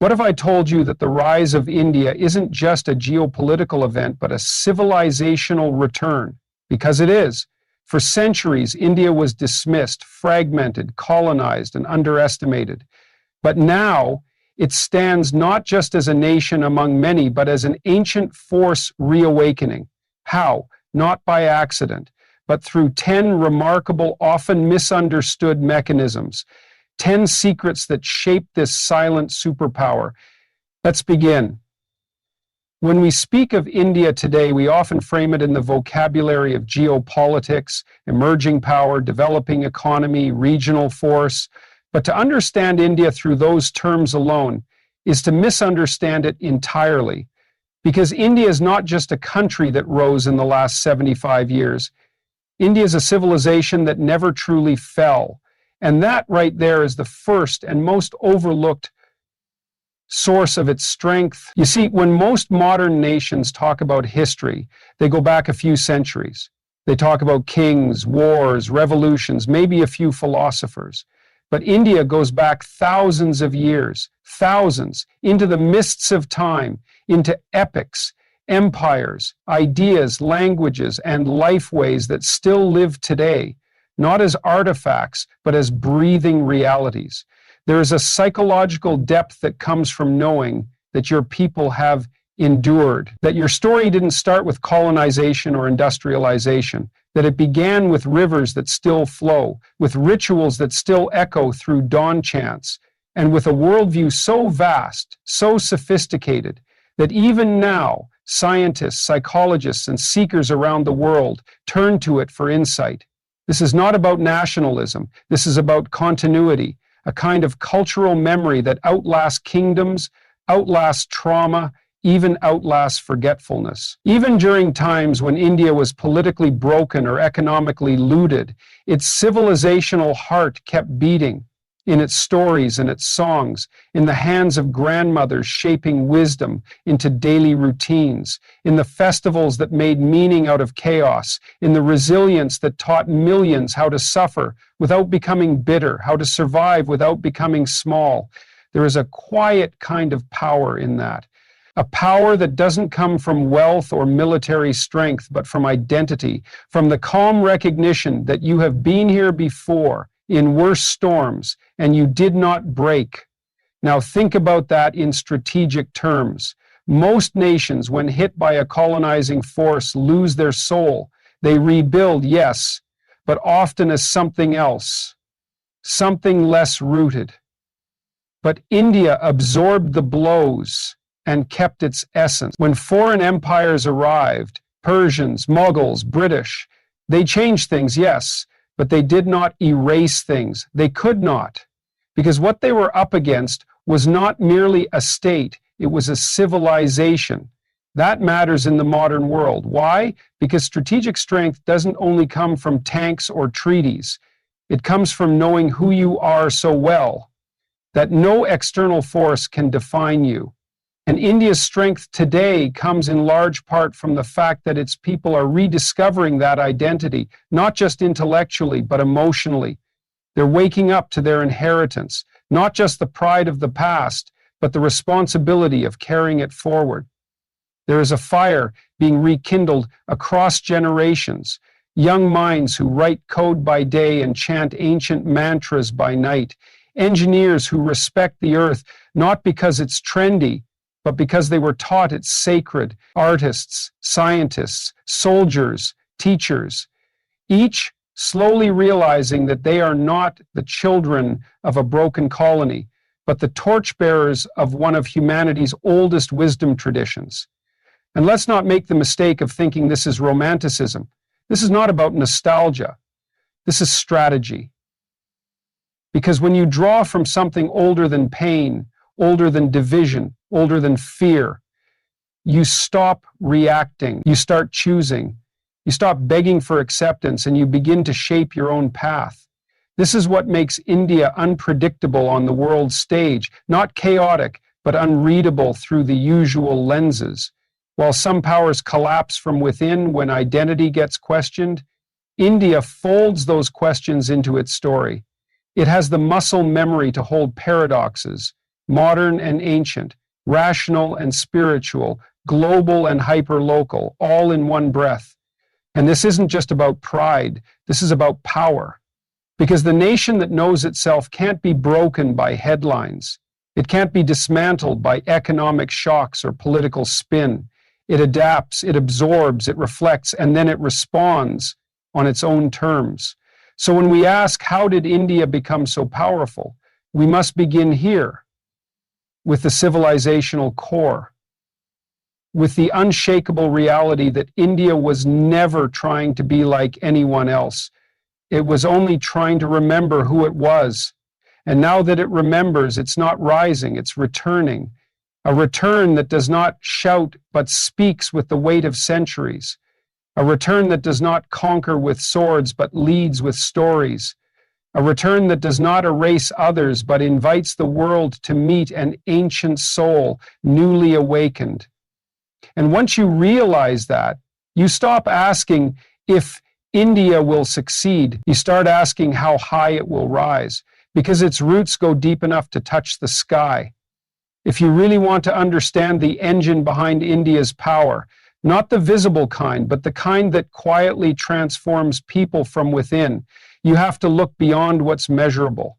What if I told you that the rise of India isn't just a geopolitical event, but a civilizational return? Because it is. For centuries, India was dismissed, fragmented, colonized, and underestimated. But now, it stands not just as a nation among many, but as an ancient force reawakening. How? Not by accident, but through 10 remarkable, often misunderstood mechanisms. 10 secrets that shape this silent superpower. Let's begin. When we speak of India today, we often frame it in the vocabulary of geopolitics, emerging power, developing economy, regional force. But to understand India through those terms alone is to misunderstand it entirely. Because India is not just a country that rose in the last 75 years. India is a civilization that never truly fell. And that right there is the first and most overlooked source of its strength. You see, when most modern nations talk about history, they go back a few centuries. They talk about kings, wars, revolutions, maybe a few philosophers. But India goes back thousands of years, thousands, into the mists of time, into epics, empires, ideas, languages, and lifeways that still live today. Not as artifacts, but as breathing realities. There is a psychological depth that comes from knowing that your people have endured, that your story didn't start with colonization or industrialization, that it began with rivers that still flow, with rituals that still echo through dawn chants, and with a worldview so vast, so sophisticated, that even now, scientists, psychologists, and seekers around the world turn to it for insight. This is not about nationalism. This is about continuity, a kind of cultural memory that outlasts kingdoms, outlasts trauma, even outlasts forgetfulness. Even during times when India was politically broken or economically looted, its civilizational heart kept beating in its stories and its songs, in the hands of grandmothers shaping wisdom into daily routines, in the festivals that made meaning out of chaos, in the resilience that taught millions how to suffer without becoming bitter, how to survive without becoming small. There is a quiet kind of power in that. A power that doesn't come from wealth or military strength, but from identity, from the calm recognition that you have been here before, in worse storms, and you did not break. Now think about that in strategic terms. Most nations, when hit by a colonizing force, lose their soul. They rebuild, yes, but often as something else, something less rooted. But India absorbed the blows and kept its essence. When foreign empires arrived, Persians, Mughals, British, they changed things, yes, but they did not erase things. They could not, because what they were up against was not merely a state, it was a civilization. That matters in the modern world. Why? Because strategic strength doesn't only come from tanks or treaties. It comes from knowing who you are so well that no external force can define you. And India's strength today comes in large part from the fact that its people are rediscovering that identity, not just intellectually, but emotionally. They're waking up to their inheritance, not just the pride of the past, but the responsibility of carrying it forward. There is a fire being rekindled across generations, young minds who write code by day and chant ancient mantras by night, engineers who respect the earth, not because it's trendy, but because they were taught it's sacred, artists, scientists, soldiers, teachers, each slowly realizing that they are not the children of a broken colony, but the torchbearers of one of humanity's oldest wisdom traditions. And let's not make the mistake of thinking this is romanticism. This is not about nostalgia. This is strategy. Because when you draw from something older than pain, older than division, older than fear, you stop reacting, you start choosing, you stop begging for acceptance, and you begin to shape your own path. This is what makes India unpredictable on the world stage, not chaotic, but unreadable through the usual lenses. While some powers collapse from within when identity gets questioned, India folds those questions into its story. It has the muscle memory to hold paradoxes, modern and ancient, rational and spiritual, global and hyperlocal, all in one breath. And this isn't just about pride, this is about power. Because the nation that knows itself can't be broken by headlines. It can't be dismantled by economic shocks or political spin. It adapts, it absorbs, it reflects, and then it responds on its own terms. So when we ask, how did India become so powerful? We must begin here, with the civilizational core, with the unshakable reality that India was never trying to be like anyone else. It was only trying to remember who it was. And now that it remembers, it's not rising, it's returning. A return that does not shout, but speaks with the weight of centuries. A return that does not conquer with swords, but leads with stories. A return that does not erase others, but invites the world to meet an ancient soul, newly awakened. And once you realize that, you stop asking if India will succeed. You start asking how high it will rise, because its roots go deep enough to touch the sky. If you really want to understand the engine behind India's power, not the visible kind, but the kind that quietly transforms people from within, you have to look beyond what's measurable.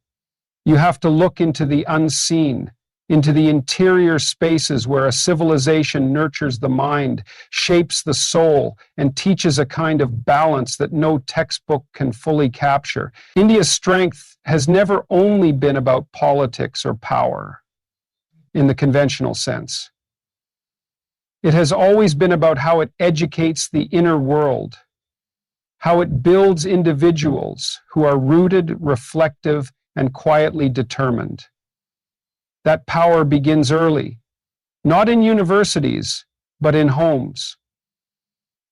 You have to look into the unseen, into the interior spaces where a civilization nurtures the mind, shapes the soul, and teaches a kind of balance that no textbook can fully capture. India's strength has never only been about politics or power in the conventional sense. It has always been about how it educates the inner world, how it builds individuals who are rooted, reflective, and quietly determined. That power begins early, not in universities, but in homes,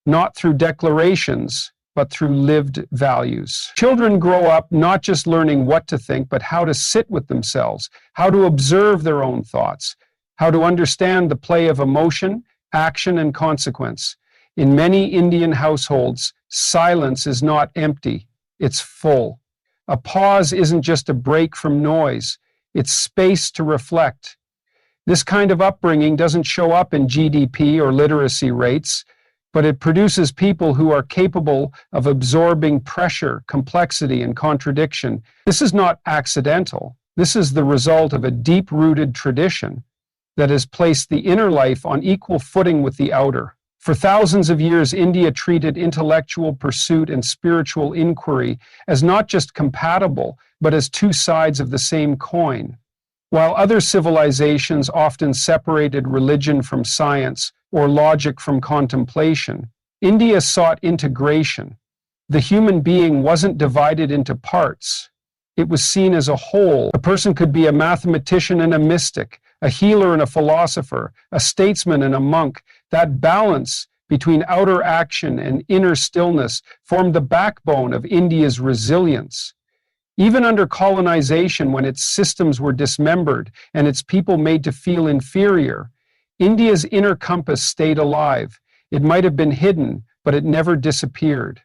not through declarations, but through lived values. Children grow up not just learning what to think, but how to sit with themselves, how to observe their own thoughts, how to understand the play of emotion, action, and consequence. In many Indian households, silence is not empty, it's full. A pause isn't just a break from noise, it's space to reflect. This kind of upbringing doesn't show up in GDP or literacy rates, but it produces people who are capable of absorbing pressure, complexity, and contradiction. This is not accidental. This is the result of a deep-rooted tradition that has placed the inner life on equal footing with the outer. For thousands of years, India treated intellectual pursuit and spiritual inquiry as not just compatible, but as two sides of the same coin. While other civilizations often separated religion from science or logic from contemplation, India sought integration. The human being wasn't divided into parts. It was seen as a whole. A person could be a mathematician and a mystic, a healer and a philosopher, a statesman and a monk. That balance between outer action and inner stillness formed the backbone of India's resilience. Even under colonization, when its systems were dismembered and its people made to feel inferior, India's inner compass stayed alive. It might have been hidden, but it never disappeared.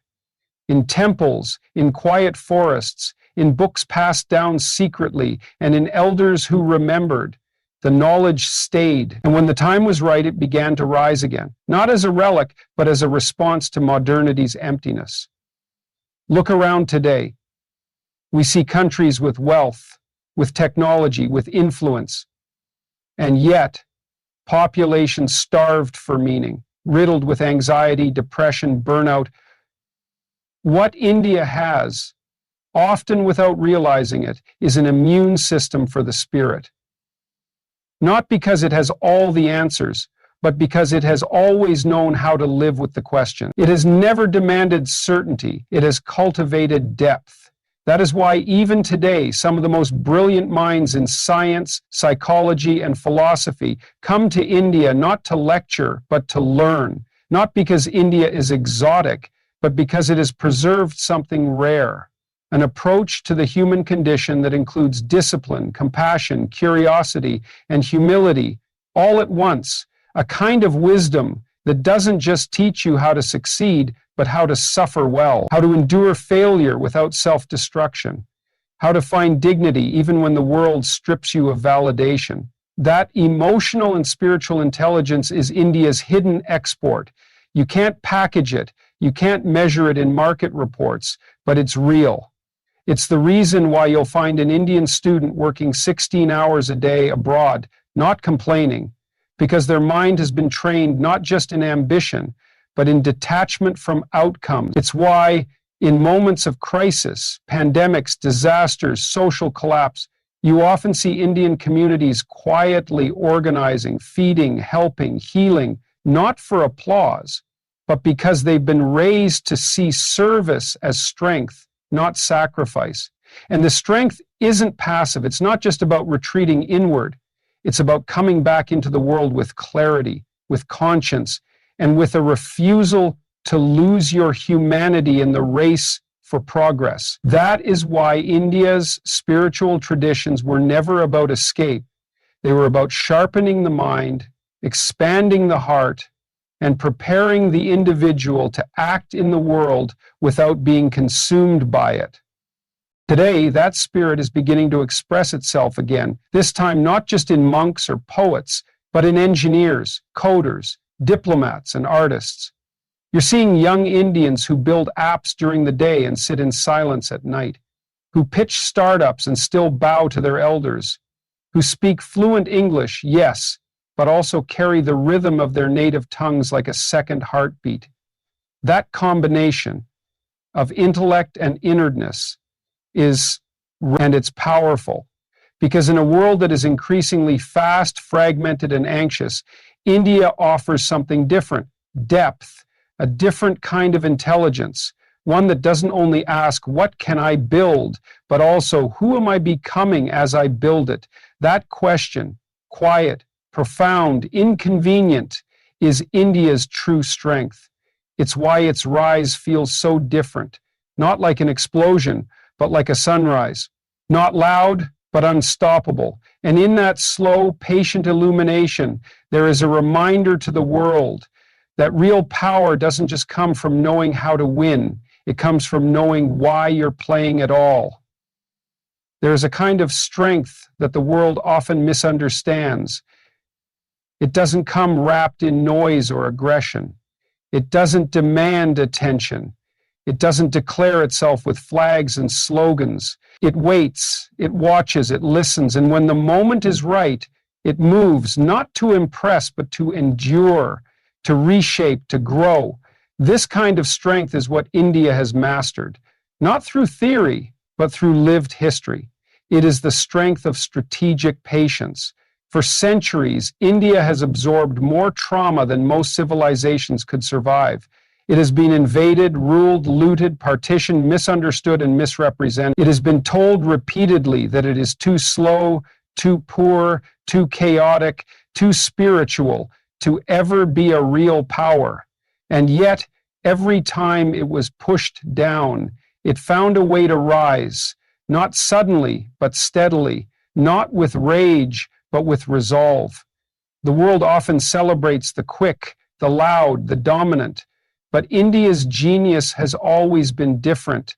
In temples, in quiet forests, in books passed down secretly, and in elders who remembered, the knowledge stayed. And when the time was right, it began to rise again, not as a relic, but as a response to modernity's emptiness. Look around today. We see countries with wealth, with technology, with influence, and yet populations starved for meaning, riddled with anxiety, depression, burnout. What India has, often without realizing it, is an immune system for the spirit. Not because it has all the answers, but because it has always known how to live with the question. It has never demanded certainty. It has cultivated depth. That is why even today, some of the most brilliant minds in science, psychology, and philosophy come to India not to lecture, but to learn. Not because India is exotic, but because it has preserved something rare. An approach to the human condition that includes discipline, compassion, curiosity, and humility all at once. A kind of wisdom that doesn't just teach you how to succeed, but how to suffer well, how to endure failure without self-destruction. how to find dignity even when the world strips you of validation. That emotional and spiritual intelligence is India's hidden export. You can't package it, you can't measure it in market reports, but it's real. It's the reason why you'll find an Indian student working 16 hours a day abroad, not complaining, because their mind has been trained not just in ambition, but in detachment from outcomes. It's why in moments of crisis, pandemics, disasters, social collapse, you often see Indian communities quietly organizing, feeding, helping, healing, not for applause, but because they've been raised to see service as strength, not sacrifice. And the strength isn't passive. It's not just about retreating inward. It's about coming back into the world with clarity, with conscience, and with a refusal to lose your humanity in the race for progress. That is why India's spiritual traditions were never about escape. They were about sharpening the mind, expanding the heart, and preparing the individual to act in the world without being consumed by it. Today, that spirit is beginning to express itself again, this time not just in monks or poets, but in engineers, coders, diplomats, and artists. You're seeing young Indians who build apps during the day and sit in silence at night, who pitch startups and still bow to their elders, who speak fluent English, yes, but also carry the rhythm of their native tongues like a second heartbeat. That combination of intellect and inwardness it's powerful, because in a world that is increasingly fast, fragmented, and anxious, India offers something different, depth, a different kind of intelligence, one that doesn't only ask, what can I build, but also, who am I becoming as I build it? That question, quiet, profound, inconvenient, is India's true strength. It's why its rise feels so different, not like an explosion, but like a sunrise, not loud, but unstoppable. And in that slow, patient illumination, there is a reminder to the world that real power doesn't just come from knowing how to win. It comes from knowing why you're playing at all. There is a kind of strength that the world often misunderstands. It doesn't come wrapped in noise or aggression. It doesn't demand attention. It doesn't declare itself with flags and slogans. It waits, it watches, it listens, and when the moment is right, it moves, not to impress, but to endure, to reshape, to grow. This kind of strength is what India has mastered, not through theory, but through lived history. It is the strength of strategic patience. For centuries, India has absorbed more trauma than most civilizations could survive. It has been invaded, ruled, looted, partitioned, misunderstood, and misrepresented. It has been told repeatedly that it is too slow, too poor, too chaotic, too spiritual to ever be a real power. And yet, every time it was pushed down, it found a way to rise, not suddenly, but steadily, not with rage, but with resolve. The world often celebrates the quick, the loud, the dominant, but India's genius has always been different.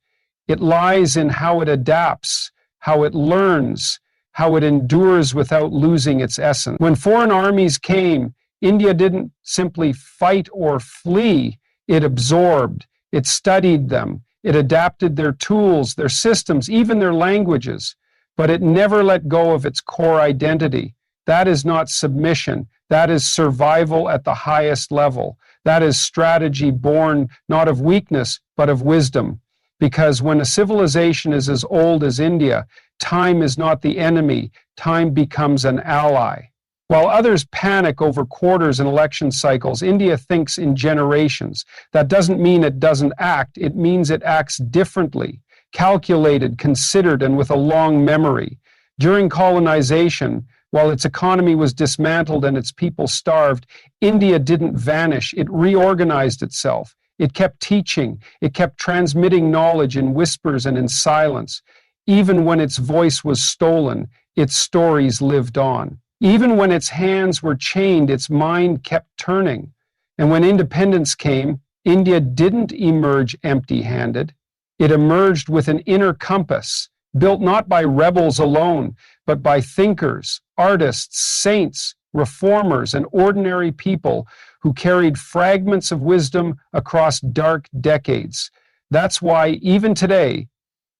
It lies in how it adapts, how it learns, how it endures without losing its essence. When foreign armies came, India didn't simply fight or flee, it absorbed, it studied them, it adapted their tools, their systems, even their languages, but it never let go of its core identity. That is not submission, that is survival at the highest level. That is strategy born not of weakness, but of wisdom. Because when a civilization is as old as India, time is not the enemy, time becomes an ally. While others panic over quarters and election cycles, India thinks in generations. That doesn't mean it doesn't act, it means it acts differently, calculated, considered, and with a long memory. During colonization, while its economy was dismantled and its people starved, India didn't vanish. It reorganized itself. It kept teaching. It kept transmitting knowledge in whispers and in silence. Even when its voice was stolen, its stories lived on. Even when its hands were chained, its mind kept turning. And when independence came, India didn't emerge empty-handed. It emerged with an inner compass, built not by rebels alone, but by thinkers, artists, saints, reformers, and ordinary people who carried fragments of wisdom across dark decades. That's why even today,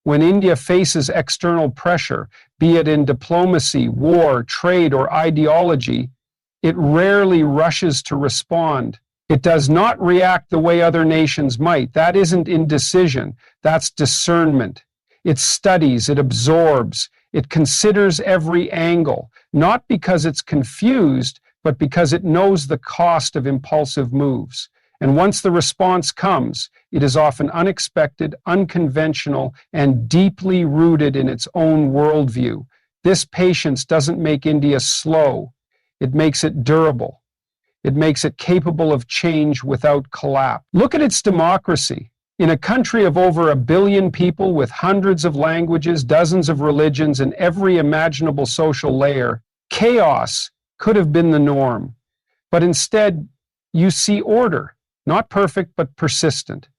when India faces external pressure, be it in diplomacy, war, trade, or ideology, it rarely rushes to respond. It does not react the way other nations might. That isn't indecision, that's discernment. It studies, it absorbs, it considers every angle, not because it's confused, but because it knows the cost of impulsive moves. And once the response comes, it is often unexpected, unconventional, and deeply rooted in its own worldview. This patience doesn't make India slow. It makes it durable. It makes it capable of change without collapse. Look at its democracy. In a country of over 1 billion people with hundreds of languages, dozens of religions, and every imaginable social layer, chaos could have been the norm. But instead, you see order. Not perfect, but persistent.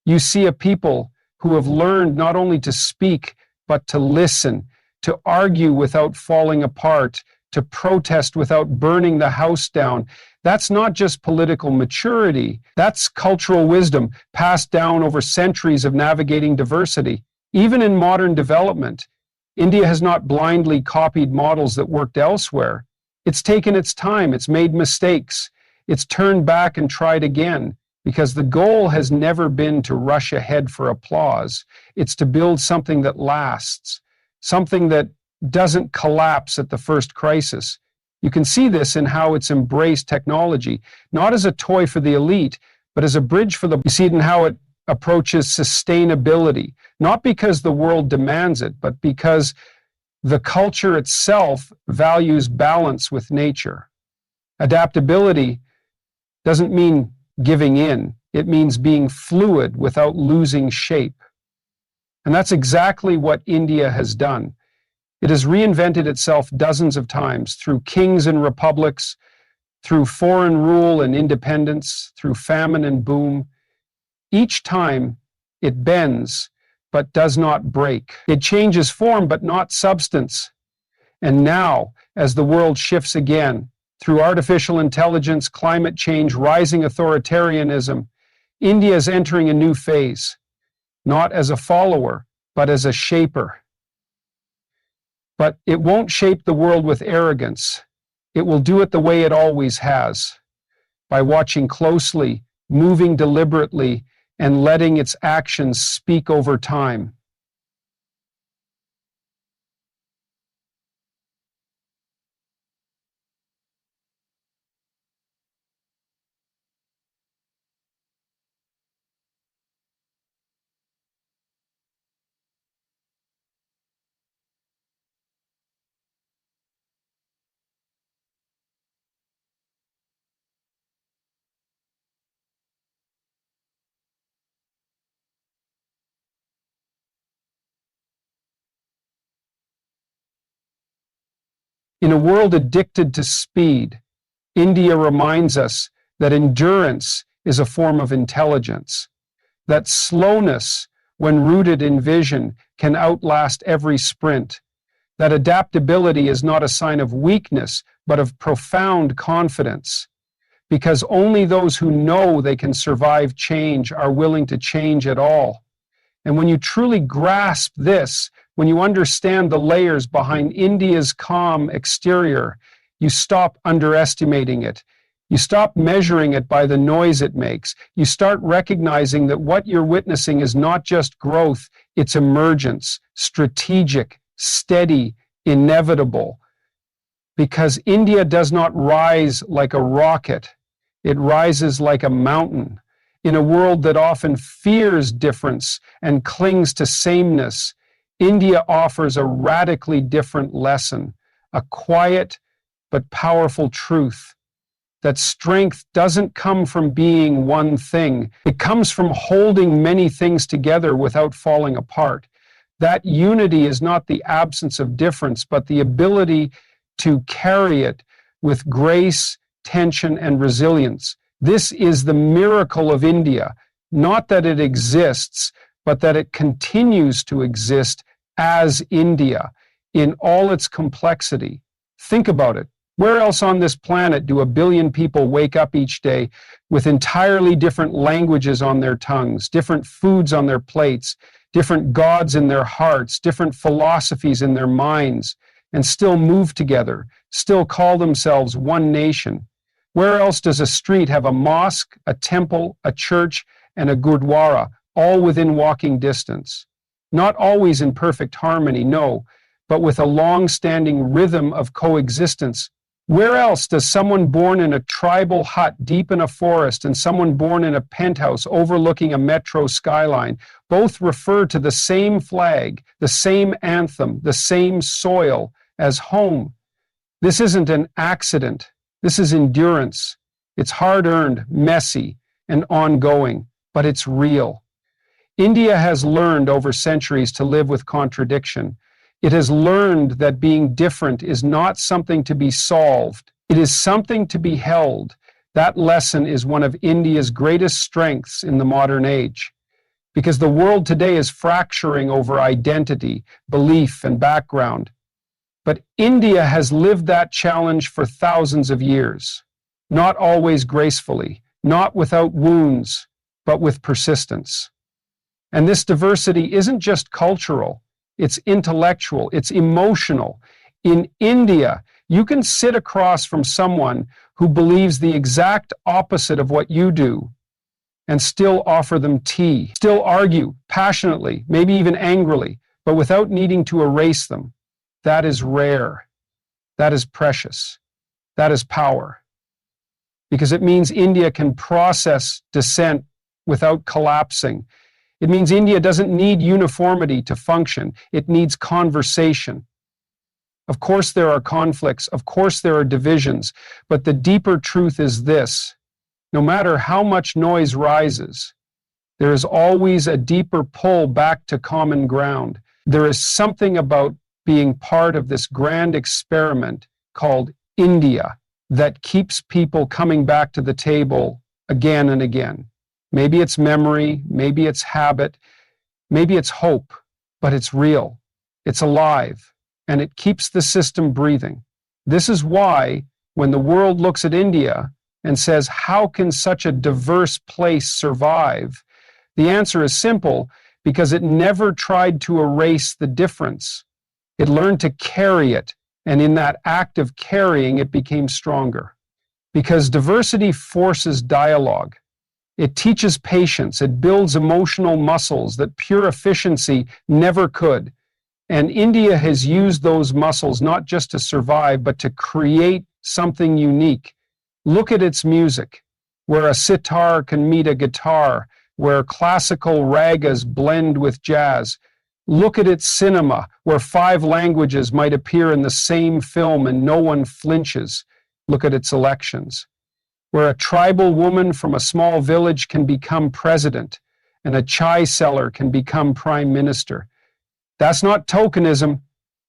You see a people who have learned not only to speak, but to listen, to argue without falling apart, to protest without burning the house down. That's not just political maturity, that's cultural wisdom passed down over centuries of navigating diversity. Even in modern development, India has not blindly copied models that worked elsewhere. It's taken its time, it's made mistakes. It's turned back and tried again, because the goal has never been to rush ahead for applause. It's to build something that lasts, something that doesn't collapse at the first crisis. You can see this in how it's embraced technology, not as a toy for the elite, but as a bridge for the... You see it in how it approaches sustainability, not because the world demands it, but because the culture itself values balance with nature. Adaptability doesn't mean giving in. It means being fluid without losing shape. And that's exactly what India has done. It has reinvented itself dozens of times through kings and republics, through foreign rule and independence, through famine and boom. Each time it bends, but does not break. It changes form, but not substance. And now, as the world shifts again, through artificial intelligence, climate change, rising authoritarianism, India is entering a new phase, not as a follower, but as a shaper. But it won't shape the world with arrogance. It will do it the way it always has, by watching closely, moving deliberately, and letting its actions speak over time. In a world addicted to speed, India reminds us that endurance is a form of intelligence, that slowness, when rooted in vision, can outlast every sprint, that adaptability is not a sign of weakness, but of profound confidence, because only those who know they can survive change are willing to change at all. And when you truly grasp this, when you understand the layers behind India's calm exterior, you stop underestimating it. You stop measuring it by the noise it makes. You start recognizing that what you're witnessing is not just growth, it's emergence, strategic, steady, inevitable. Because India does not rise like a rocket, it rises like a mountain. In a world that often fears difference and clings to sameness, India offers a radically different lesson, a quiet but powerful truth, that strength doesn't come from being one thing. It comes from holding many things together without falling apart. That unity is not the absence of difference, but the ability to carry it with grace, tension, and resilience. This is the miracle of India, not that it exists, but that it continues to exist as India in all its complexity. Think about it. Where else on this planet do 1 billion people wake up each day with entirely different languages on their tongues, different foods on their plates, different gods in their hearts, different philosophies in their minds, and still move together, still call themselves one nation? Where else does a street have a mosque, a temple, a church, and a gurdwara, all within walking distance? Not always in perfect harmony, no, but with a long-standing rhythm of coexistence. Where else does someone born in a tribal hut deep in a forest and someone born in a penthouse overlooking a metro skyline both refer to the same flag, the same anthem, the same soil as home? This isn't an accident. This is endurance. It's hard-earned, messy, and ongoing, but it's real. India has learned over centuries to live with contradiction. It has learned that being different is not something to be solved. It is something to be held. That lesson is one of India's greatest strengths in the modern age. Because the world today is fracturing over identity, belief, and background. But India has lived that challenge for thousands of years. Not always gracefully, not without wounds, but with persistence. And this diversity isn't just cultural. It's intellectual, it's emotional. In India, you can sit across from someone who believes the exact opposite of what you do and still offer them tea, still argue passionately, maybe even angrily, but without needing to erase them. That is rare. That is precious. That is power. Because it means India can process dissent without collapsing. It means India doesn't need uniformity to function. It needs conversation. Of course there are conflicts. Of course there are divisions. But the deeper truth is this: no matter how much noise rises, there is always a deeper pull back to common ground. There is something about being part of this grand experiment called India that keeps people coming back to the table again and again. Maybe it's memory, maybe it's habit, maybe it's hope, but it's real, it's alive, and it keeps the system breathing. This is why, when the world looks at India and says, how can such a diverse place survive? The answer is simple: because it never tried to erase the difference. It learned to carry it, and in that act of carrying, it became stronger. Because diversity forces dialogue. It teaches patience. It builds emotional muscles that pure efficiency never could. And India has used those muscles not just to survive, but to create something unique. Look at its music, where a sitar can meet a guitar, where classical ragas blend with jazz. Look at its cinema, where 5 languages might appear in the same film and no one flinches. Look at its elections, where a tribal woman from a small village can become president and a chai seller can become prime minister. That's not tokenism,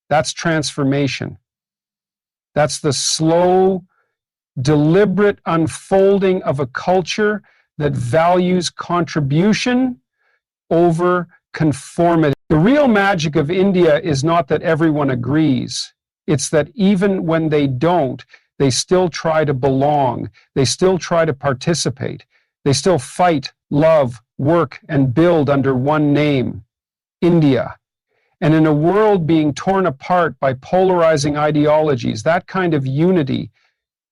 that's transformation. That's the slow, deliberate unfolding of a culture that values contribution over conformity. The real magic of India is not that everyone agrees. It's that even when they don't, they still try to belong. They still try to participate. They still fight, love, work, and build under one name: India. And in a world being torn apart by polarizing ideologies, that kind of unity,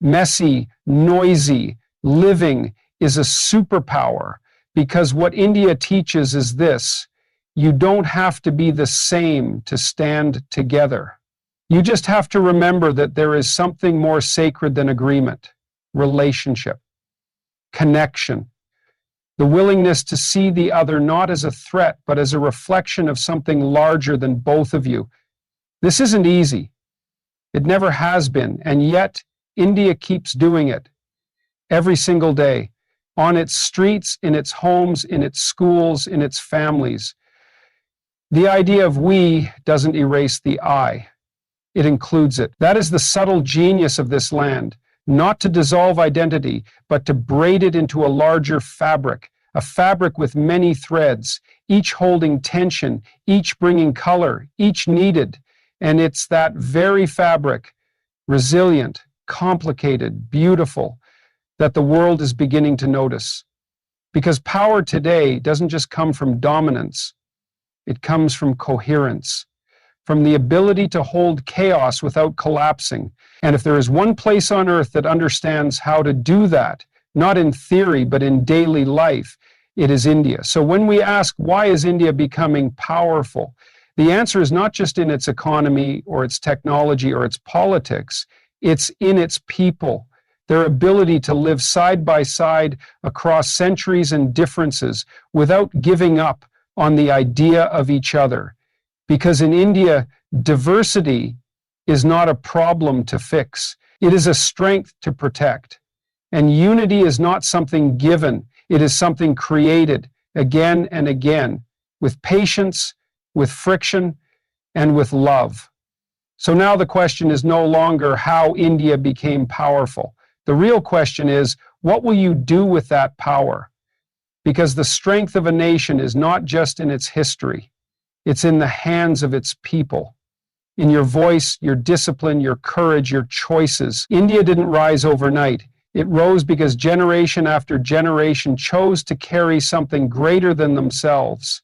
messy, noisy, living, is a superpower. Because what India teaches is this: you don't have to be the same to stand together. You just have to remember that there is something more sacred than agreement: relationship, connection, the willingness to see the other not as a threat, but as a reflection of something larger than both of you. This isn't easy. It never has been, and yet India keeps doing it every single day, on its streets, in its homes, in its schools, in its families. The idea of we doesn't erase the I. It includes it. That is the subtle genius of this land: not to dissolve identity, but to braid it into a larger fabric, a fabric with many threads, each holding tension, each bringing color, each needed. And it's that very fabric, resilient, complicated, beautiful, that the world is beginning to notice. Because power today doesn't just come from dominance, it comes from coherence, from the ability to hold chaos without collapsing. And if there is one place on earth that understands how to do that, not in theory, but in daily life, it is India. So when we ask, why is India becoming powerful? The answer is not just in its economy or its technology or its politics, it's in its people. Their ability to live side by side across centuries and differences without giving up on the idea of each other. Because in India, diversity is not a problem to fix. It is a strength to protect. And unity is not something given. It is something created again and again with patience, with friction, and with love. So now the question is no longer how India became powerful. The real question is, what will you do with that power? Because the strength of a nation is not just in its history. It's in the hands of its people, in your voice, your discipline, your courage, your choices. India didn't rise overnight. It rose because generation after generation chose to carry something greater than themselves.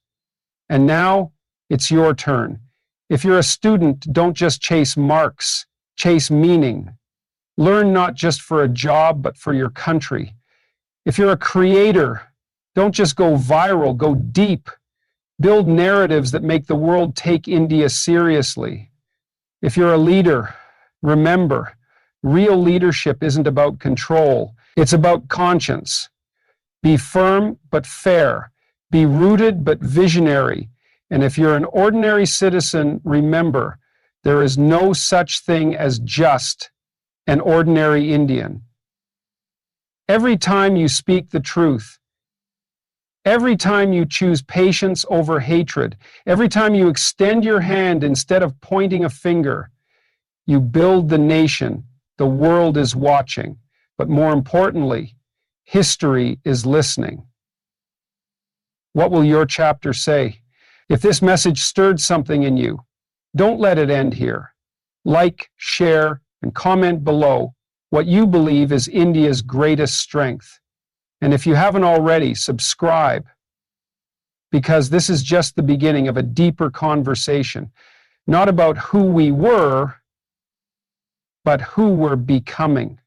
And now it's your turn. If you're a student, don't just chase marks, chase meaning. Learn not just for a job, but for your country. If you're a creator, don't just go viral, go deep. Build narratives that make the world take India seriously. If you're a leader, remember, real leadership isn't about control. It's about conscience. Be firm but fair. Be rooted but visionary. And if you're an ordinary citizen, remember, there is no such thing as just an ordinary Indian. Every time you speak the truth, every time you choose patience over hatred, every time you extend your hand instead of pointing a finger, you build the nation. The world is watching. But more importantly, history is listening. What will your chapter say? If this message stirred something in you, don't let it end here. Like, share, and comment below what you believe is India's greatest strength. And if you haven't already, subscribe, because this is just the beginning of a deeper conversation, not about who we were, but who we're becoming.